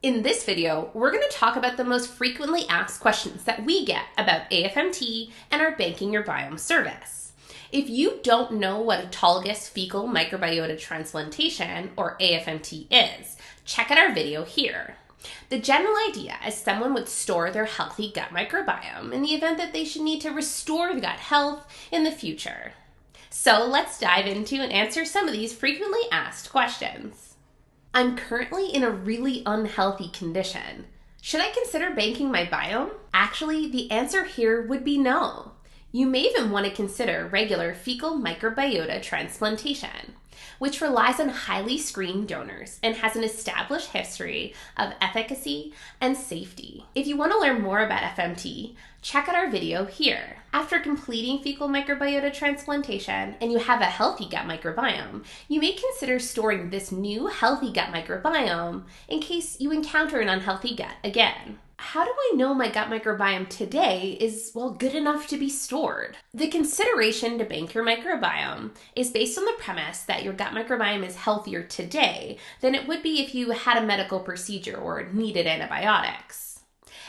In this video, we're going to talk about the most frequently asked questions that we get about a-FMT and our Banking Your Biome service. If you don't know what autologous fecal microbiota transplantation, or a-FMT, is, check out our video here. The general idea is someone would store their healthy gut microbiome in the event that they should need to restore the gut health in the future. So let's dive into and answer some of these frequently asked questions. I'm currently in a really unhealthy condition. Should I consider banking my biome? Actually, the answer here would be no. You may even want to consider regular fecal microbiota transplantation, which relies on highly screened donors and has an established history of efficacy and safety. If you want to learn more about FMT, check out our video here. After completing fecal microbiota transplantation and you have a healthy gut microbiome, you may consider storing this new healthy gut microbiome in case you encounter an unhealthy gut again. How do I know my gut microbiome today is, good enough to be stored? The consideration to bank your microbiome is based on the premise that your gut microbiome is healthier today than it would be if you had a medical procedure or needed antibiotics.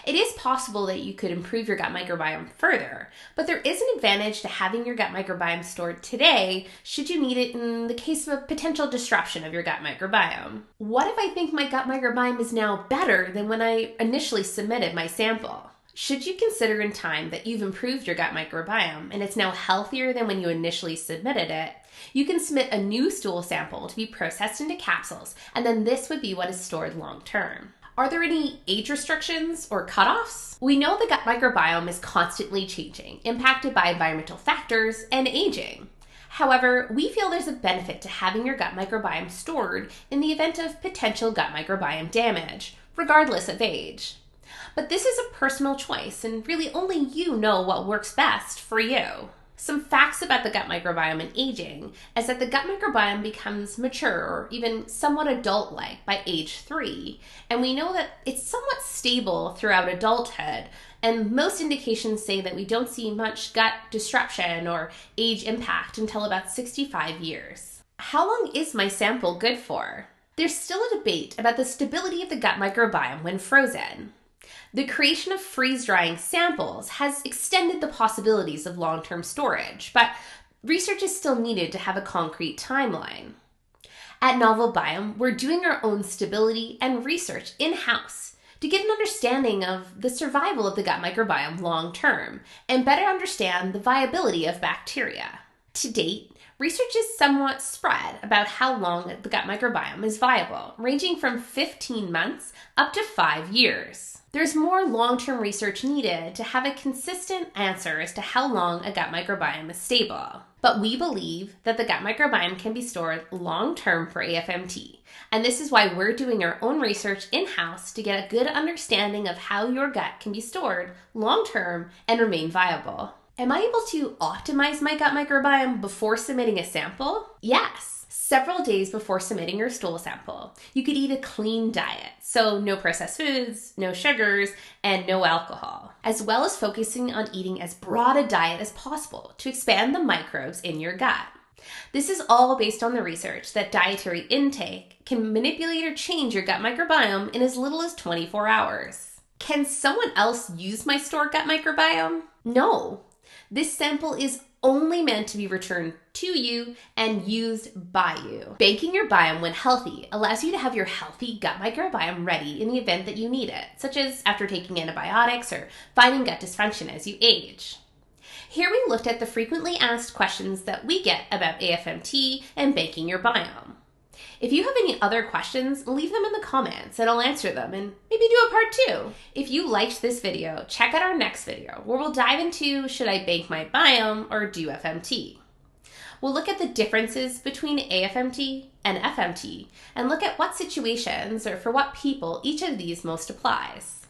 It is possible that you could improve your gut microbiome further, but there is an advantage to having your gut microbiome stored today should you need it in the case of a potential disruption of your gut microbiome. What if I think my gut microbiome is now better than when I initially submitted my sample? Should you consider in time that you've improved your gut microbiome and it's now healthier than when you initially submitted it, you can submit a new stool sample to be processed into capsules, and then this would be what is stored long term. Are there any age restrictions or cutoffs? We know the gut microbiome is constantly changing, impacted by environmental factors and aging. However, we feel there's a benefit to having your gut microbiome stored in the event of potential gut microbiome damage, regardless of age. But this is a personal choice, and really only you know what works best for you. Some facts about the gut microbiome and aging is that the gut microbiome becomes mature or even somewhat adult-like by age 3, and we know that it's somewhat stable throughout adulthood, and most indications say that we don't see much gut disruption or age impact until about 65 years. How long is my sample good for? There's still a debate about the stability of the gut microbiome when frozen. The creation of freeze-drying samples has extended the possibilities of long-term storage, but research is still needed to have a concrete timeline. At Novel Biome, we're doing our own stability and research in-house to get an understanding of the survival of the gut microbiome long-term and better understand the viability of bacteria. To date, research is somewhat spread about how long the gut microbiome is viable, ranging from 15 months up to 5 years. There's more long-term research needed to have a consistent answer as to how long a gut microbiome is stable. But we believe that the gut microbiome can be stored long-term for a-FMT, and this is why we're doing our own research in-house to get a good understanding of how your gut can be stored long-term and remain viable. Am I able to optimize my gut microbiome before submitting a sample? Yes. Several days before submitting your stool sample, you could eat a clean diet, so no processed foods, no sugars, and no alcohol, as well as focusing on eating as broad a diet as possible to expand the microbes in your gut. This is all based on the research that dietary intake can manipulate or change your gut microbiome in as little as 24 hours. Can someone else use my stored gut microbiome? No. This sample is only meant to be returned to you and used by you. Banking your biome when healthy allows you to have your healthy gut microbiome ready in the event that you need it, such as after taking antibiotics or fighting gut dysfunction as you age. Here we looked at the frequently asked questions that we get about a-FMT and banking your biome. If you have any other questions, leave them in the comments and I'll answer them and maybe do a part 2. If you liked this video, check out our next video where we'll dive into should I bank my biome or do FMT. We'll look at the differences between a-FMT and FMT and look at what situations or for what people each of these most applies.